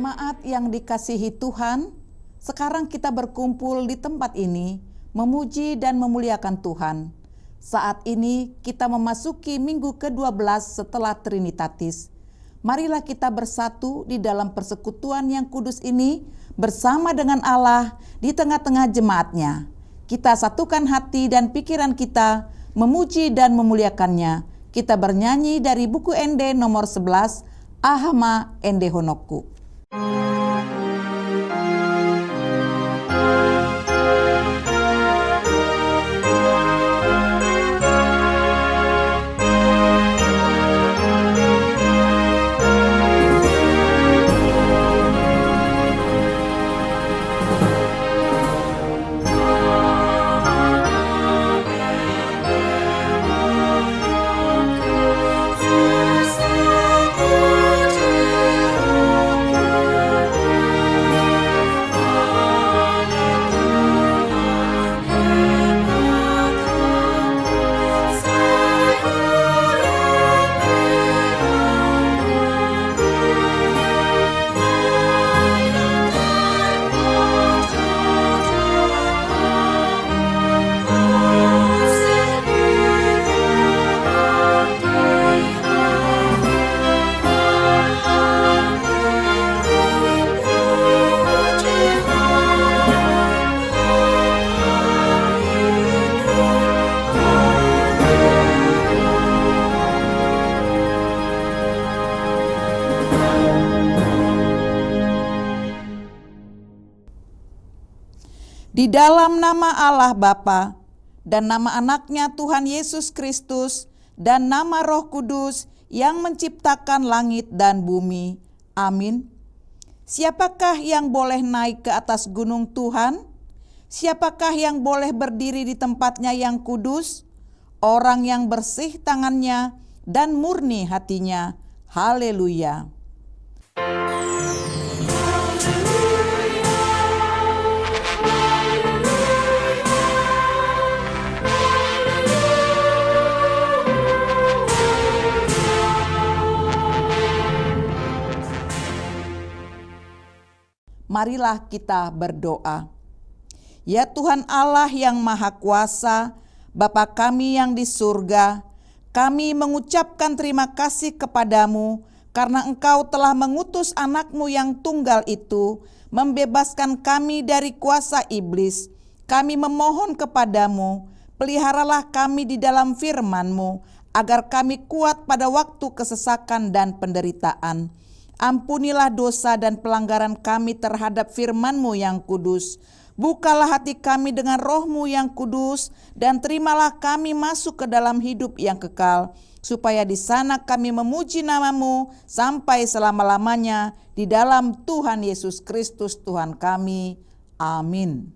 Jemaat yang dikasihi Tuhan, sekarang kita berkumpul di tempat ini memuji dan memuliakan Tuhan. Saat ini kita memasuki minggu ke-12 setelah Trinitatis. Marilah kita bersatu di dalam persekutuan yang kudus ini bersama dengan Allah di tengah-tengah jemaatnya. Kita satukan hati dan pikiran kita memuji dan memuliakannya. Kita bernyanyi dari buku Ende nomor 11, Ahama Ende Honoku. Di dalam nama Allah Bapa dan nama anaknya Tuhan Yesus Kristus dan nama Roh Kudus yang menciptakan langit dan bumi. Amin. Siapakah yang boleh naik ke atas gunung Tuhan? Siapakah yang boleh berdiri di tempatnya yang kudus? Orang yang bersih tangannya dan murni hatinya. Haleluya. Marilah kita berdoa. Ya Tuhan Allah yang Maha Kuasa, Bapa kami yang di surga, kami mengucapkan terima kasih kepadamu karena Engkau telah mengutus anak-Mu yang tunggal itu, membebaskan kami dari kuasa iblis. Kami memohon kepadamu, peliharalah kami di dalam firman-Mu, agar kami kuat pada waktu kesesakan dan penderitaan. Ampunilah dosa dan pelanggaran kami terhadap firman-Mu yang kudus. Bukalah hati kami dengan Roh-Mu yang kudus, dan terimalah kami masuk ke dalam hidup yang kekal, supaya di sana kami memuji nama-Mu sampai selama-lamanya di dalam Tuhan Yesus Kristus Tuhan kami. Amin.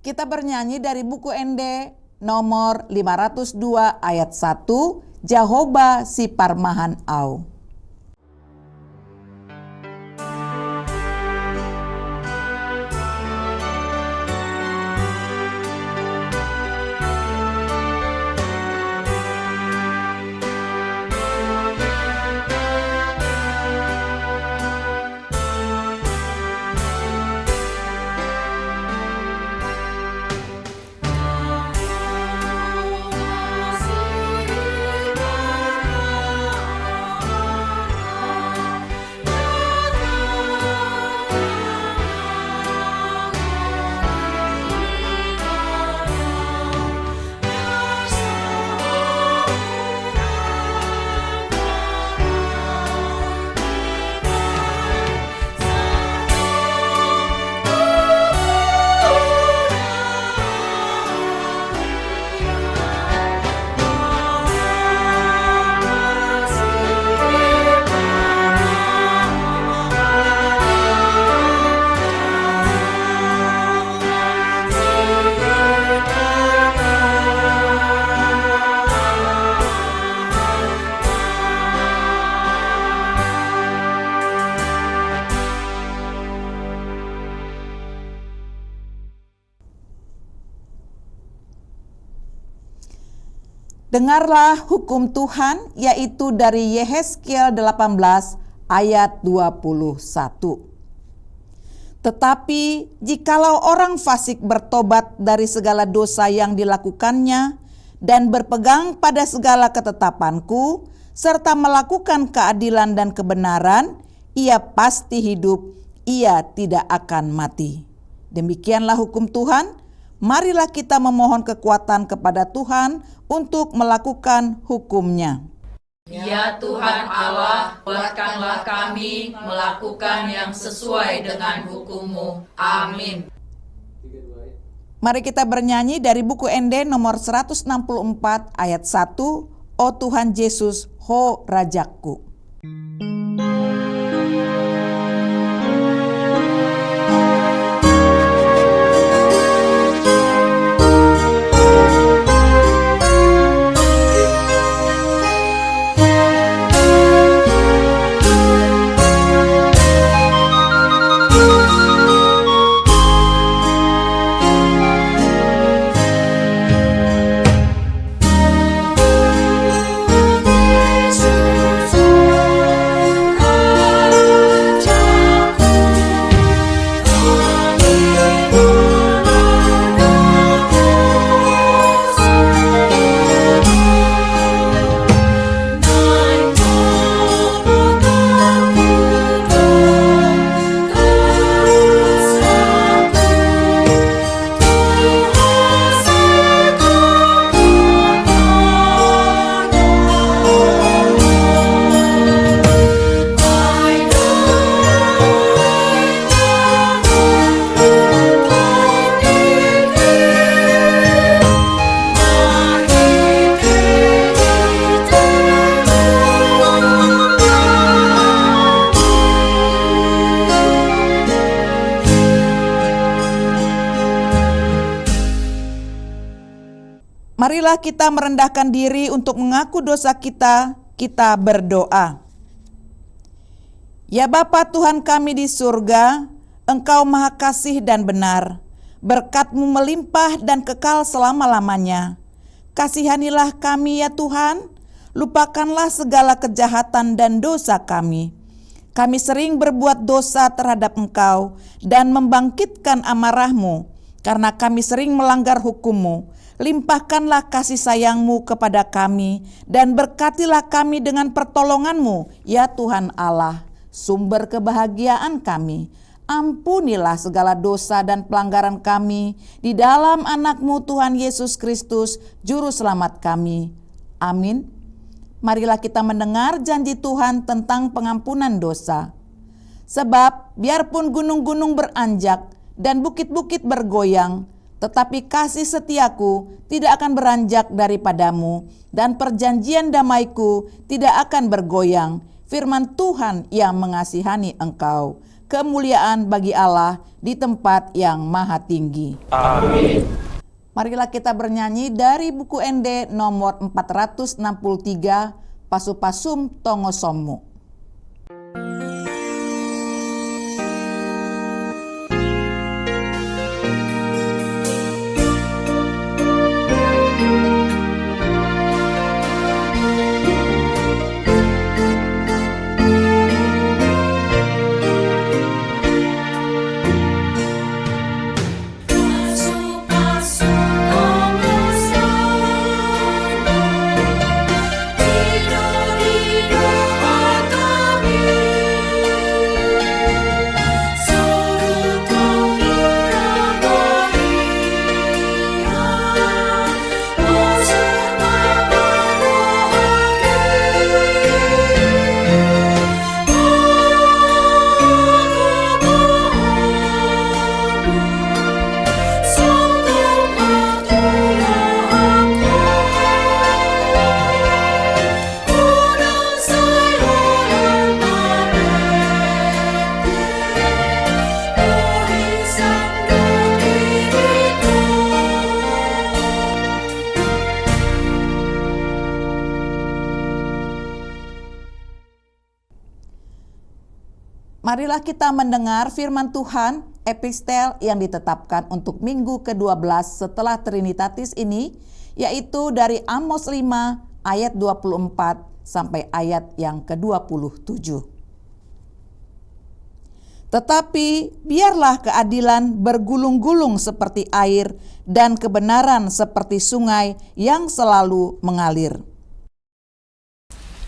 Kita bernyanyi dari buku Ende nomor 502 ayat 1, Jehovah si Parmahan Au. Dengarlah hukum Tuhan, yaitu dari Yehezkiel 18 ayat 21. Tetapi jikalau orang fasik bertobat dari segala dosa yang dilakukannya dan berpegang pada segala ketetapanku, serta melakukan keadilan dan kebenaran, ia pasti hidup, ia tidak akan mati. Demikianlah hukum Tuhan. Marilah kita memohon kekuatan kepada Tuhan untuk melakukan hukum-Nya. Ya Tuhan Allah, kuatkanlah kami melakukan yang sesuai dengan hukum-Mu. Amin. Mari kita bernyanyi dari buku ND nomor 164 ayat 1, O Tuhan Yesus, Ho Rajaku. Marilah kita merendahkan diri untuk mengaku dosa kita, kita berdoa. Ya Bapa Tuhan kami di surga, Engkau Maha Kasih dan benar, berkat-Mu melimpah dan kekal selama-lamanya. Kasihanilah kami ya Tuhan, lupakanlah segala kejahatan dan dosa kami. Kami sering berbuat dosa terhadap Engkau dan membangkitkan amarah-Mu, karena kami sering melanggar hukum-Mu. Limpahkanlah kasih sayang-Mu kepada kami dan berkatilah kami dengan pertolongan-Mu, ya Tuhan Allah, sumber kebahagiaan kami. Ampunilah segala dosa dan pelanggaran kami di dalam anak-Mu Tuhan Yesus Kristus, Juru Selamat kami. Amin. Marilah kita mendengar janji Tuhan tentang pengampunan dosa. Sebab biarpun gunung-gunung beranjak dan bukit-bukit bergoyang, tetapi kasih setiaku tidak akan beranjak daripadamu, dan perjanjian damaiku tidak akan bergoyang. Firman Tuhan yang mengasihani engkau. Kemuliaan bagi Allah di tempat yang maha tinggi. Amin. Marilah kita bernyanyi dari buku ND nomor 463, Pasupasum Tongosomu. Marilah kita mendengar firman Tuhan, epistel yang ditetapkan untuk minggu ke-12 setelah Trinitatis ini, yaitu dari Amos 5 ayat 24 sampai ayat yang ke-27. Tetapi biarlah keadilan bergulung-gulung seperti air dan kebenaran seperti sungai yang selalu mengalir.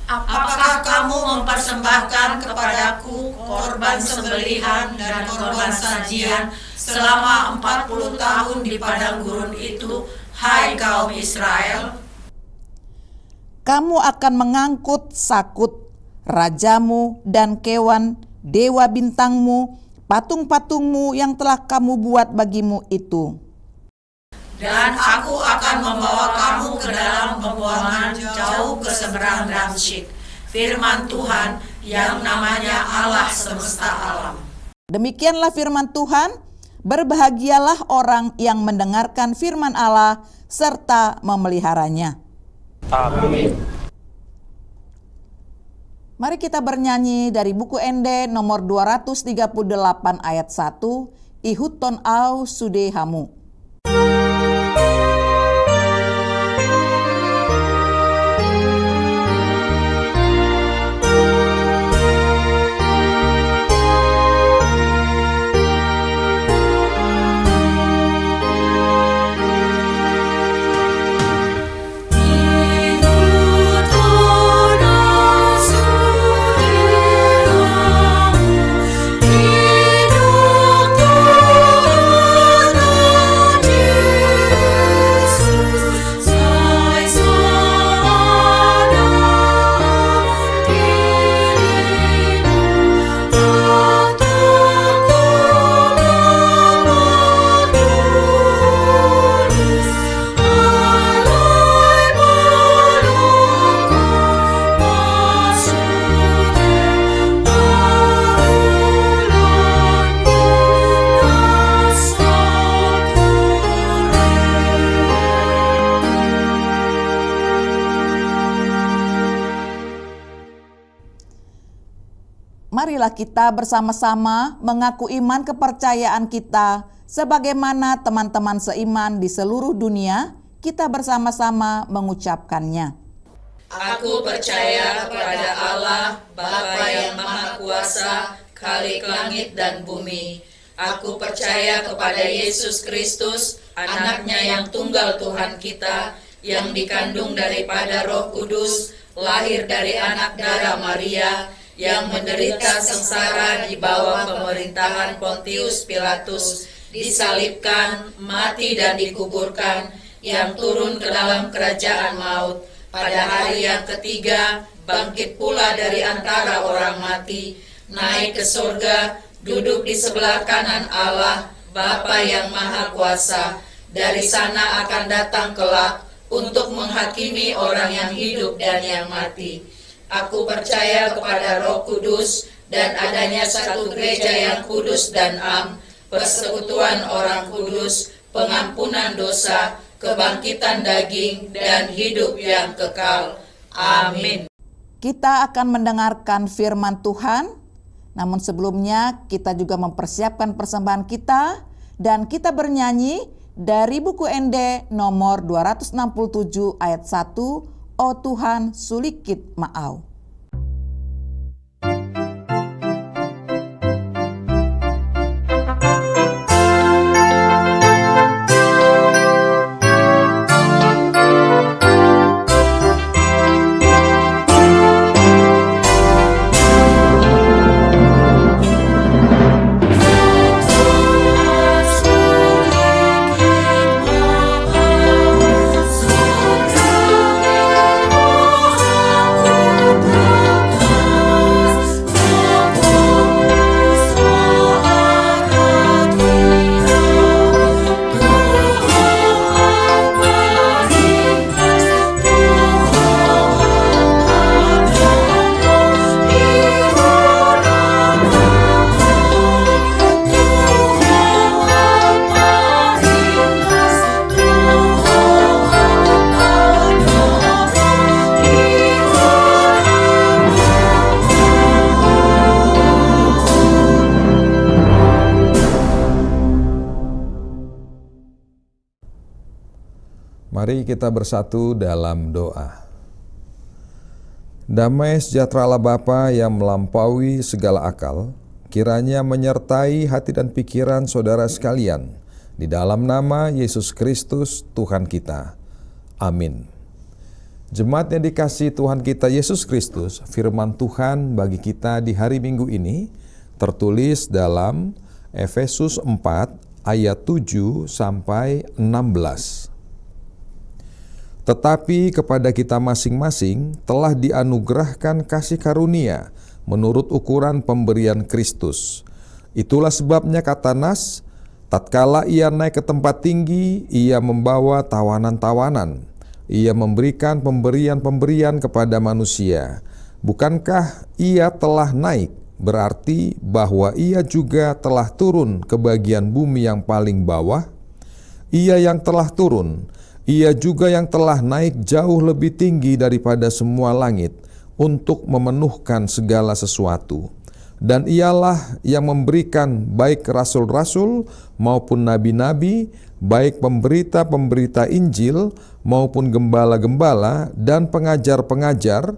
Apakah kamu mempersembahkan kepadaku korban sembelihan dan korban sajian selama 40 tahun di padang gurun itu, hai kaum Israel? Kamu akan mengangkut Sakut, rajamu, dan Kewan, dewa bintangmu, patung-patungmu yang telah kamu buat bagimu itu. Dan aku akan membawa kamu ke dalam pembuangan jauh ke seberang Damsyik, firman Tuhan yang namanya Allah semesta alam. Demikianlah firman Tuhan, berbahagialah orang yang mendengarkan firman Allah serta memeliharanya. Amin. Mari kita bernyanyi dari buku Ende nomor 238 ayat 1, Ihuton au sudehamu. Marilah kita bersama-sama mengaku iman kepercayaan kita sebagaimana teman-teman seiman di seluruh dunia, kita bersama-sama mengucapkannya. Aku percaya kepada Allah, Bapa yang Maha Kuasa, Khalik langit dan bumi. Aku percaya kepada Yesus Kristus, anaknya yang tunggal Tuhan kita, yang dikandung daripada Roh Kudus, lahir dari anak darah Maria, yang menderita sengsara di bawah pemerintahan Pontius Pilatus, disalibkan, mati dan dikuburkan, yang turun ke dalam kerajaan maut, pada hari yang ketiga bangkit pula dari antara orang mati, naik ke surga, duduk di sebelah kanan Allah, Bapa yang Maha Kuasa. Dari sana akan datang kelak untuk menghakimi orang yang hidup dan yang mati. Aku percaya kepada Roh Kudus dan adanya satu gereja yang kudus dan am, persekutuan orang kudus, pengampunan dosa, kebangkitan daging, dan hidup yang kekal. Amin. Kita akan mendengarkan firman Tuhan, namun sebelumnya kita juga mempersiapkan persembahan kita, dan kita bernyanyi dari buku Ende nomor 267 ayat 1, O Tuhan sulikit maau. Mari kita bersatu dalam doa. Damai sejahtera Allah Bapa yang melampaui segala akal, kiranya menyertai hati dan pikiran saudara sekalian, di dalam nama Yesus Kristus Tuhan kita. Amin. Jemaat yang dikasihi Tuhan kita Yesus Kristus, firman Tuhan bagi kita di hari Minggu ini tertulis dalam Efesus 4 ayat 7 sampai 16. Tetapi kepada kita masing-masing telah dianugerahkan kasih karunia menurut ukuran pemberian Kristus. Itulah sebabnya kata Nas, tatkala ia naik ke tempat tinggi, ia membawa tawanan-tawanan. Ia memberikan pemberian-pemberian kepada manusia. Bukankah ia telah naik? Berarti bahwa ia juga telah turun ke bagian bumi yang paling bawah. Ia yang telah turun, ia juga yang telah naik jauh lebih tinggi daripada semua langit untuk memenuhkan segala sesuatu. Dan ialah yang memberikan baik rasul-rasul maupun nabi-nabi, baik pemberita-pemberita Injil maupun gembala-gembala dan pengajar-pengajar,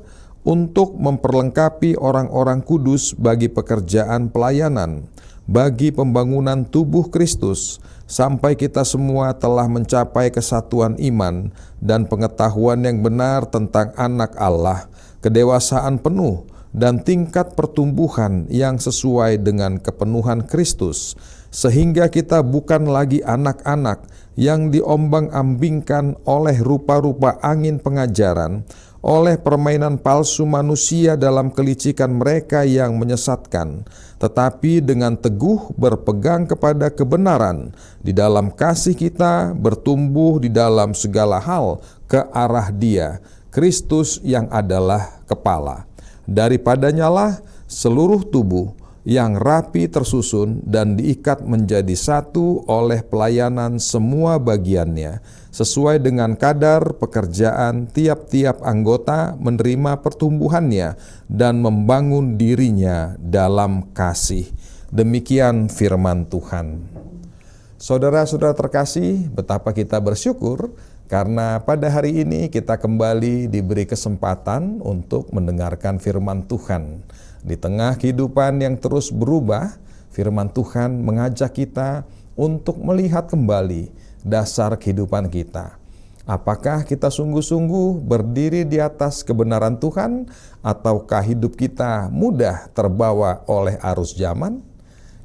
untuk memperlengkapi orang-orang kudus bagi pekerjaan pelayanan, bagi pembangunan tubuh Kristus, sampai kita semua telah mencapai kesatuan iman dan pengetahuan yang benar tentang anak Allah, kedewasaan penuh dan tingkat pertumbuhan yang sesuai dengan kepenuhan Kristus, sehingga kita bukan lagi anak-anak yang diombang-ambingkan oleh rupa-rupa angin pengajaran, oleh permainan palsu manusia dalam kelicikan mereka yang menyesatkan, tetapi dengan teguh berpegang kepada kebenaran, di dalam kasih kita bertumbuh di dalam segala hal ke arah Dia, Kristus yang adalah kepala. Daripadanya lah seluruh tubuh yang rapi tersusun dan diikat menjadi satu oleh pelayanan semua bagiannya, sesuai dengan kadar pekerjaan tiap-tiap anggota menerima pertumbuhannya dan membangun dirinya dalam kasih. Demikian firman Tuhan. Saudara-saudara terkasih, betapa kita bersyukur karena pada hari ini kita kembali diberi kesempatan untuk mendengarkan firman Tuhan. Di tengah kehidupan yang terus berubah, firman Tuhan mengajak kita untuk melihat kembali dasar kehidupan kita. Apakah kita sungguh-sungguh berdiri di atas kebenaran Tuhan, ataukah hidup kita mudah terbawa oleh arus zaman?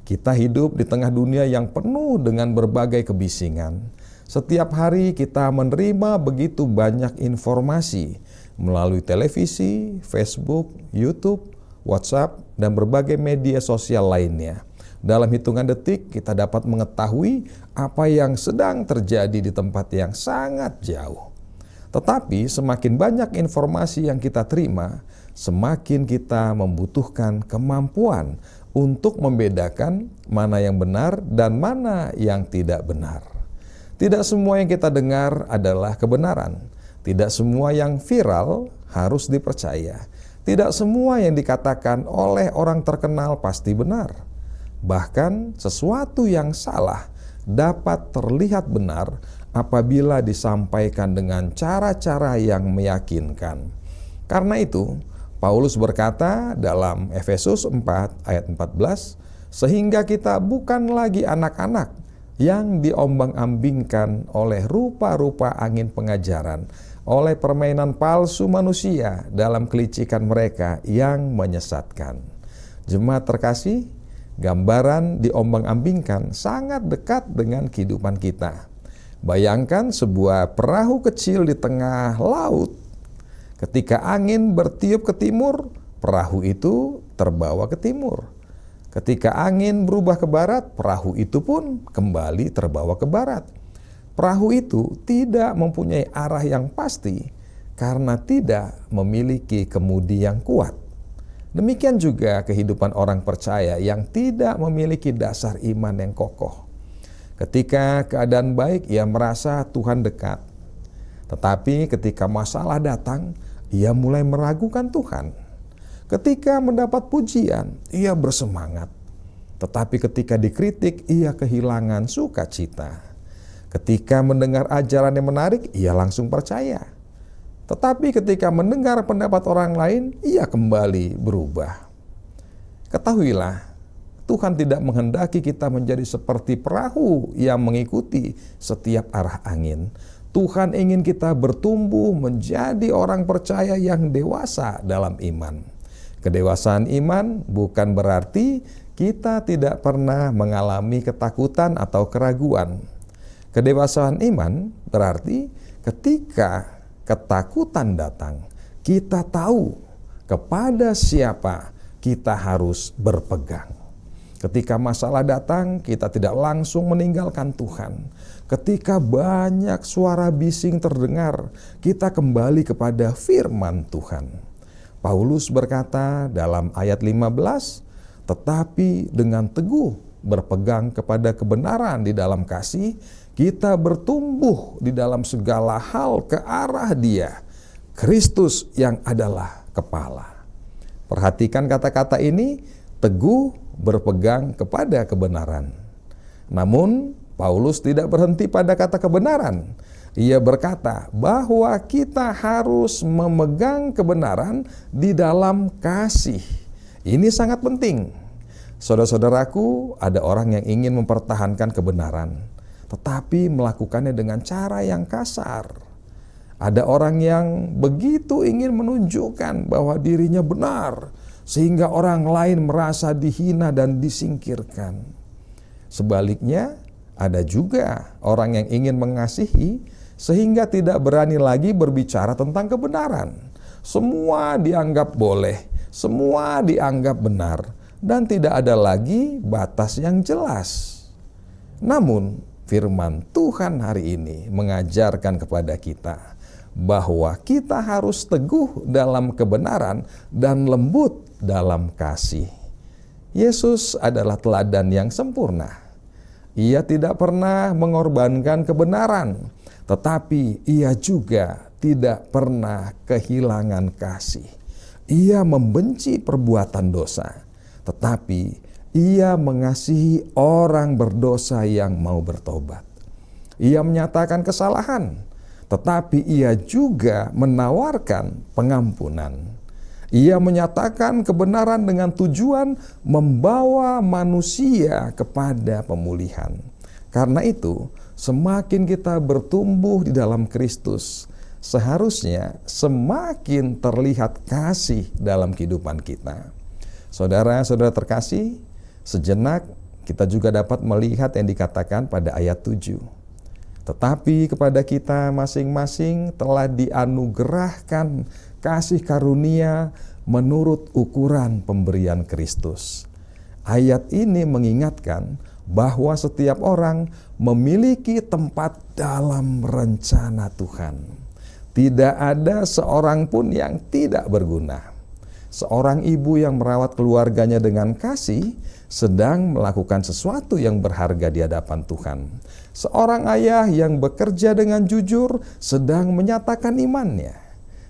Kita hidup di tengah dunia yang penuh dengan berbagai kebisingan. Setiap hari kita menerima begitu banyak informasi melalui televisi, Facebook, YouTube, WhatsApp, dan berbagai media sosial lainnya. Dalam hitungan detik kita dapat mengetahui apa yang sedang terjadi di tempat yang sangat jauh. Tetapi semakin banyak informasi yang kita terima, semakin kita membutuhkan kemampuan untuk membedakan mana yang benar dan mana yang tidak benar. Tidak semua yang kita dengar adalah kebenaran. Tidak semua yang viral harus dipercaya. Tidak semua yang dikatakan oleh orang terkenal pasti benar. Bahkan sesuatu yang salah dapat terlihat benar apabila disampaikan dengan cara-cara yang meyakinkan. Karena itu, Paulus berkata dalam Efesus 4 ayat 14, sehingga kita bukan lagi anak-anak yang diombang-ambingkan oleh rupa-rupa angin pengajaran, oleh permainan palsu manusia dalam kelicikan mereka yang menyesatkan. Jemaat terkasih, gambaran diombang-ambingkan sangat dekat dengan kehidupan kita. Bayangkan sebuah perahu kecil di tengah laut. Ketika angin bertiup ke timur, perahu itu terbawa ke timur. Ketika angin berubah ke barat, perahu itu pun kembali terbawa ke barat. Perahu itu tidak mempunyai arah yang pasti karena tidak memiliki kemudi yang kuat. Demikian juga kehidupan orang percaya yang tidak memiliki dasar iman yang kokoh. Ketika keadaan baik, ia merasa Tuhan dekat. Tetapi ketika masalah datang, ia mulai meragukan Tuhan. Ketika mendapat pujian, ia bersemangat. Tetapi ketika dikritik, ia kehilangan sukacita. Ketika mendengar ajaran yang menarik, ia langsung percaya. Tetapi ketika mendengar pendapat orang lain, ia kembali berubah. Ketahuilah, Tuhan tidak menghendaki kita menjadi seperti perahu yang mengikuti setiap arah angin. Tuhan ingin kita bertumbuh menjadi orang percaya yang dewasa dalam iman. Kedewasaan iman bukan berarti kita tidak pernah mengalami ketakutan atau keraguan. Kedewasaan iman berarti ketika ketakutan datang, kita tahu kepada siapa kita harus berpegang. Ketika masalah datang, kita tidak langsung meninggalkan Tuhan. Ketika banyak suara bising terdengar, kita kembali kepada firman Tuhan. Paulus berkata dalam ayat 15, tetapi dengan teguh berpegang kepada kebenaran di dalam kasih, kita bertumbuh di dalam segala hal ke arah Dia, Kristus yang adalah kepala. Perhatikan kata-kata ini, teguh berpegang kepada kebenaran. Namun Paulus tidak berhenti pada kata kebenaran. Ia berkata bahwa kita harus memegang kebenaran di dalam kasih. Ini sangat penting. Saudara-saudaraku, ada orang yang ingin mempertahankan kebenaran, tetapi melakukannya dengan cara yang kasar. Ada orang yang begitu ingin menunjukkan bahwa dirinya benar, sehingga orang lain merasa dihina dan disingkirkan. Sebaliknya, ada juga orang yang ingin mengasihi, sehingga tidak berani lagi berbicara tentang kebenaran. Semua dianggap boleh, semua dianggap benar, dan tidak ada lagi batas yang jelas. Namun, firman Tuhan hari ini mengajarkan kepada kita bahwa kita harus teguh dalam kebenaran dan lembut dalam kasih. Yesus adalah teladan yang sempurna. Ia tidak pernah mengorbankan kebenaran, tetapi ia juga tidak pernah kehilangan kasih. Ia membenci perbuatan dosa, tetapi ia mengasihi orang berdosa yang mau bertobat. Ia menyatakan kesalahan, tetapi ia juga menawarkan pengampunan. Ia menyatakan kebenaran dengan tujuan membawa manusia kepada pemulihan. Karena itu, semakin kita bertumbuh di dalam Kristus, seharusnya semakin terlihat kasih dalam kehidupan kita. Saudara-saudara terkasih, sejenak kita juga dapat melihat yang dikatakan pada ayat 7. Tetapi kepada kita masing-masing telah dianugerahkan kasih karunia menurut ukuran pemberian Kristus. Ayat ini mengingatkan bahwa setiap orang memiliki tempat dalam rencana Tuhan. Tidak ada seorang pun yang tidak berguna. Seorang ibu yang merawat keluarganya dengan kasih sedang melakukan sesuatu yang berharga di hadapan Tuhan. Seorang ayah yang bekerja dengan jujur sedang menyatakan imannya.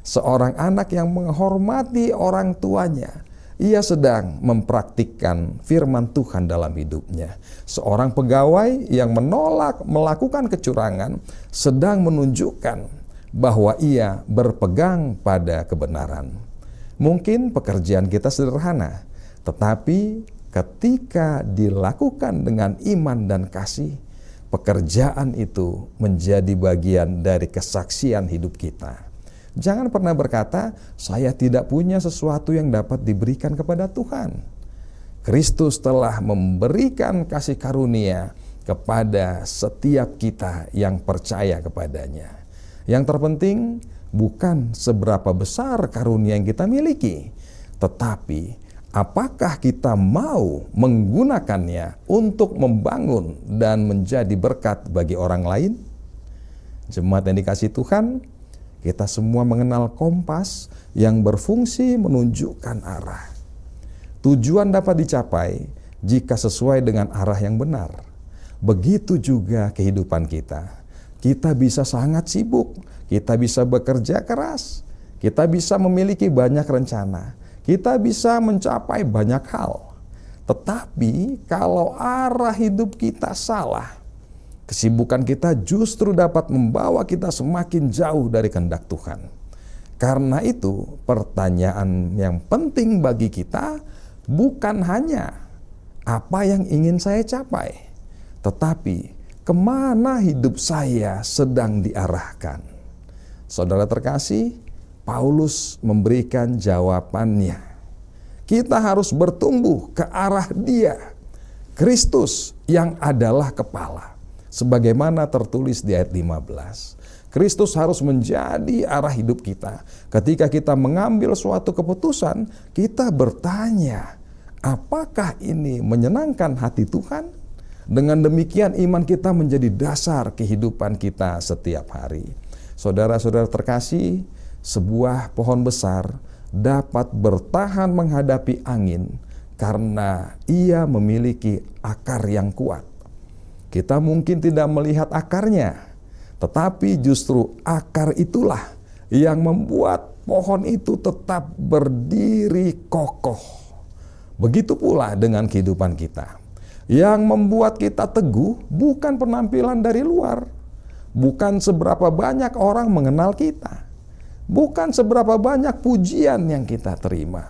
Seorang anak yang menghormati orang tuanya, ia sedang mempraktikkan firman Tuhan dalam hidupnya. Seorang pegawai yang menolak melakukan kecurangan sedang menunjukkan bahwa ia berpegang pada kebenaran. Mungkin pekerjaan kita sederhana, tetapi ketika dilakukan dengan iman dan kasih, pekerjaan itu menjadi bagian dari kesaksian hidup kita. Jangan pernah berkata, saya tidak punya sesuatu yang dapat diberikan kepada Tuhan. Kristus telah memberikan kasih karunia kepada setiap kita yang percaya kepadanya. Yang terpenting bukan seberapa besar karunia yang kita miliki, tetapi apakah kita mau menggunakannya untuk membangun dan menjadi berkat bagi orang lain? Jemaat yang dikasihi Tuhan, kita semua mengenal kompas yang berfungsi menunjukkan arah. Tujuan dapat dicapai jika sesuai dengan arah yang benar. Begitu juga kehidupan kita. Kita bisa sangat sibuk, kita bisa bekerja keras, kita bisa memiliki banyak rencana, kita bisa mencapai banyak hal. Tetapi kalau arah hidup kita salah, kesibukan kita justru dapat membawa kita semakin jauh dari kehendak Tuhan. Karena itu, pertanyaan yang penting bagi kita bukan hanya apa yang ingin saya capai, tetapi kemana hidup saya sedang diarahkan. Saudara terkasih, Paulus memberikan jawabannya. Kita harus bertumbuh ke arah Dia, Kristus yang adalah kepala. Sebagaimana tertulis di ayat 15. Kristus harus menjadi arah hidup kita. Ketika kita mengambil suatu keputusan, kita bertanya, apakah ini menyenangkan hati Tuhan? Dengan demikian iman kita menjadi dasar kehidupan kita setiap hari. Saudara-saudara terkasih, sebuah pohon besar dapat bertahan menghadapi angin karena ia memiliki akar yang kuat. Kita mungkin tidak melihat akarnya, tetapi justru akar itulah yang membuat pohon itu tetap berdiri kokoh. Begitu pula dengan kehidupan kita. Yang membuat kita teguh bukan penampilan dari luar, bukan seberapa banyak orang mengenal kita, bukan seberapa banyak pujian yang kita terima.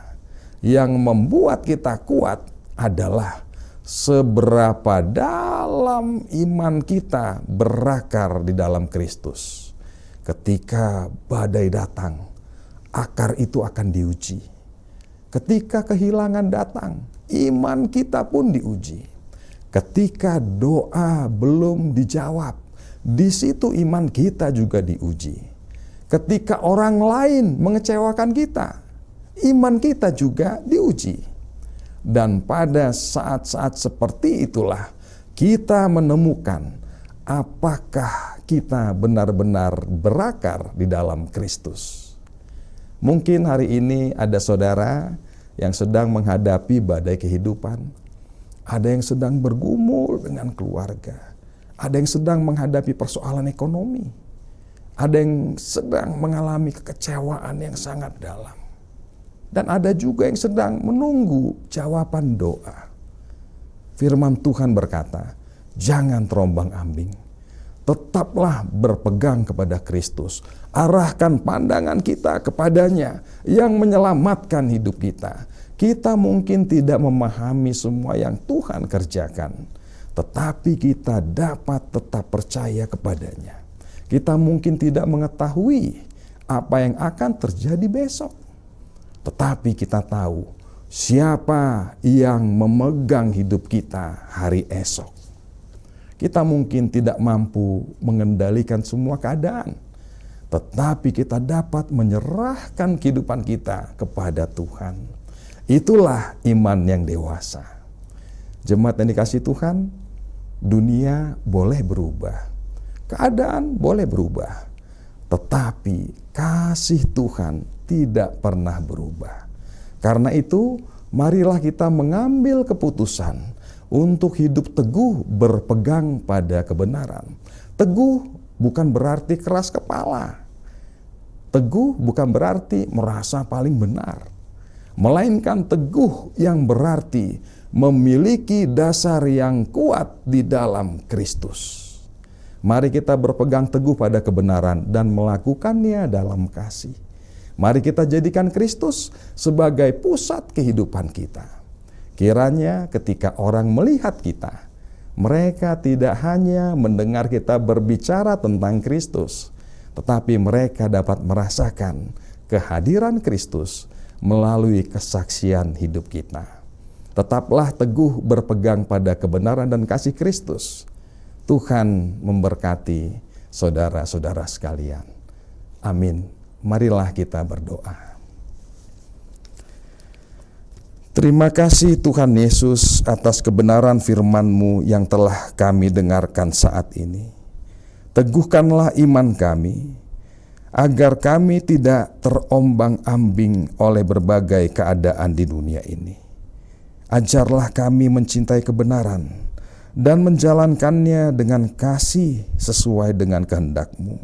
Yang membuat kita kuat adalah seberapa dalam iman kita berakar di dalam Kristus. Ketika badai datang, akar itu akan diuji. Ketika kehilangan datang, iman kita pun diuji. Ketika doa belum dijawab, di situ iman kita juga diuji. Ketika orang lain mengecewakan kita, iman kita juga diuji. Dan pada saat-saat seperti itulah kita menemukan apakah kita benar-benar berakar di dalam Kristus. Mungkin hari ini ada saudara yang sedang menghadapi badai kehidupan. Ada yang sedang bergumul dengan keluarga. Ada yang sedang menghadapi persoalan ekonomi. Ada yang sedang mengalami kekecewaan yang sangat dalam. Dan ada juga yang sedang menunggu jawaban doa. Firman Tuhan berkata, jangan terombang-ambing. Tetaplah berpegang kepada Kristus. Arahkan pandangan kita kepadanya yang menyelamatkan hidup kita. Kita mungkin tidak memahami semua yang Tuhan kerjakan, tetapi kita dapat tetap percaya kepadanya. Kita mungkin tidak mengetahui apa yang akan terjadi besok, tetapi kita tahu siapa yang memegang hidup kita hari esok. Kita mungkin tidak mampu mengendalikan semua keadaan, tetapi kita dapat menyerahkan kehidupan kita kepada Tuhan. Itulah iman yang dewasa. Jemaat yang dikasihi Tuhan, dunia boleh berubah, keadaan boleh berubah, tetapi kasih Tuhan tidak pernah berubah. Karena itu, marilah kita mengambil keputusan untuk hidup teguh berpegang pada kebenaran. Teguh bukan berarti keras kepala. Teguh bukan berarti merasa paling benar. Melainkan teguh yang berarti memiliki dasar yang kuat di dalam Kristus. Mari kita berpegang teguh pada kebenaran dan melakukannya dalam kasih. Mari kita jadikan Kristus sebagai pusat kehidupan kita. Kiranya ketika orang melihat kita, mereka tidak hanya mendengar kita berbicara tentang Kristus, tetapi mereka dapat merasakan kehadiran Kristus melalui kesaksian hidup kita. Tetaplah teguh berpegang pada kebenaran dan kasih Kristus. Tuhan memberkati saudara-saudara sekalian. Amin. Marilah kita berdoa. Terima kasih Tuhan Yesus atas kebenaran firman-Mu yang telah kami dengarkan saat ini. Teguhkanlah iman kami, agar kami tidak terombang-ambing oleh berbagai keadaan di dunia ini. Ajarlah kami mencintai kebenaran dan menjalankannya dengan kasih sesuai dengan kehendak-Mu.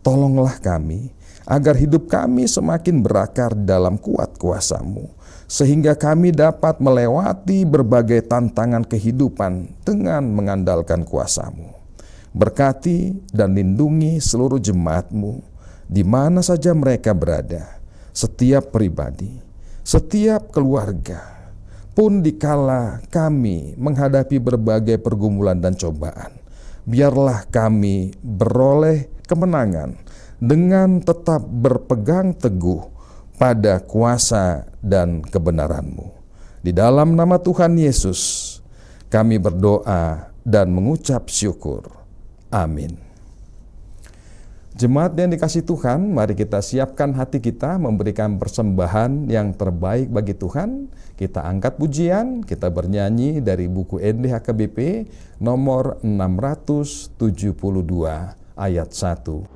Tolonglah kami, agar hidup kami semakin berakar dalam kuat kuasa-Mu, sehingga kami dapat melewati berbagai tantangan kehidupan dengan mengandalkan kuasa-Mu. Berkati dan lindungi seluruh jemaat-Mu, di mana saja mereka berada, setiap pribadi, setiap keluarga. pun dikala kami menghadapi berbagai pergumulan dan cobaan, biarlah kami beroleh kemenangan dengan tetap berpegang teguh pada kuasa dan kebenaran-Mu. Di dalam nama Tuhan Yesus, kami berdoa dan mengucap syukur. Amin. Jemaat yang dikasihi Tuhan, mari kita siapkan hati kita memberikan persembahan yang terbaik bagi Tuhan. Kita angkat pujian, kita bernyanyi dari buku NDHKBP nomor 672 ayat 1.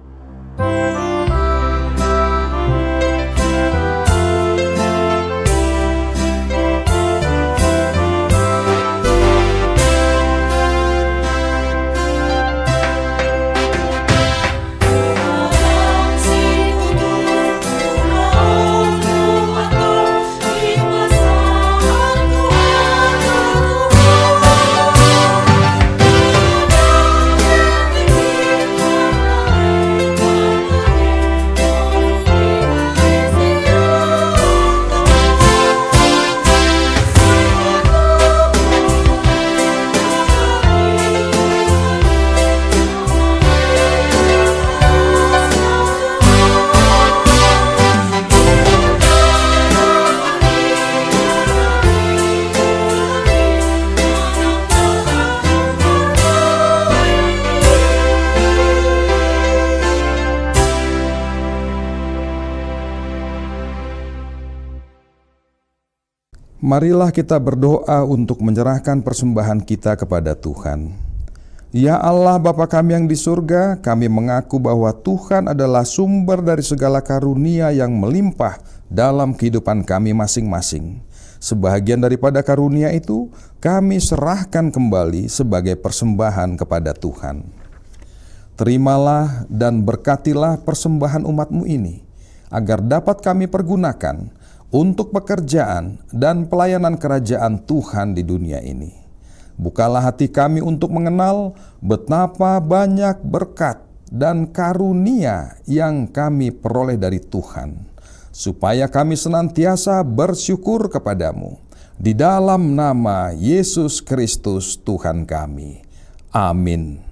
Marilah kita berdoa untuk menyerahkan persembahan kita kepada Tuhan. Ya Allah Bapa kami yang di surga, kami mengaku bahwa Tuhan adalah sumber dari segala karunia yang melimpah dalam kehidupan kami masing-masing. Sebahagian daripada karunia itu kami serahkan kembali sebagai persembahan kepada Tuhan. Terimalah dan berkatilah persembahan umat-Mu ini, agar dapat kami pergunakan untuk pekerjaan dan pelayanan kerajaan Tuhan di dunia ini. Bukalah hati kami untuk mengenal betapa banyak berkat dan karunia yang kami peroleh dari Tuhan, supaya kami senantiasa bersyukur kepadamu. Di dalam nama Yesus Kristus Tuhan kami. Amin.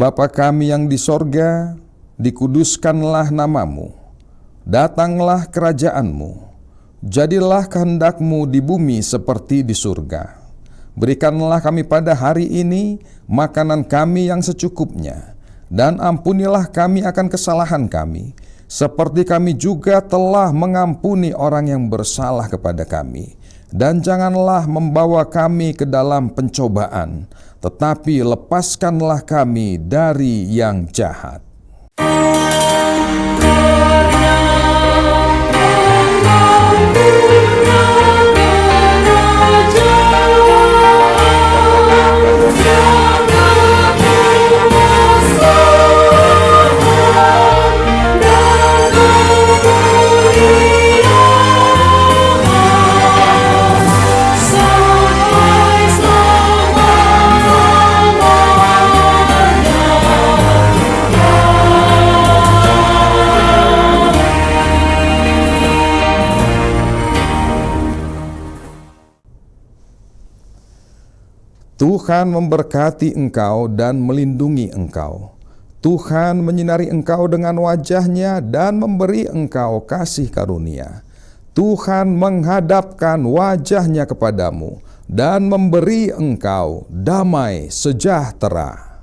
Bapa kami yang di sorga, dikuduskanlah nama-Mu, datanglah kerajaan-Mu, jadilah kehendak-Mu di bumi seperti di surga. Berikanlah kami pada hari ini makanan kami yang secukupnya, dan ampunilah kami akan kesalahan kami, seperti kami juga telah mengampuni orang yang bersalah kepada kami. Dan janganlah membawa kami ke dalam pencobaan, tetapi lepaskanlah kami dari yang jahat. Tuhan memberkati engkau dan melindungi engkau. Tuhan menyinari engkau dengan wajah-Nya dan memberi engkau kasih karunia. Tuhan menghadapkan wajah-Nya kepadamu dan memberi engkau damai sejahtera.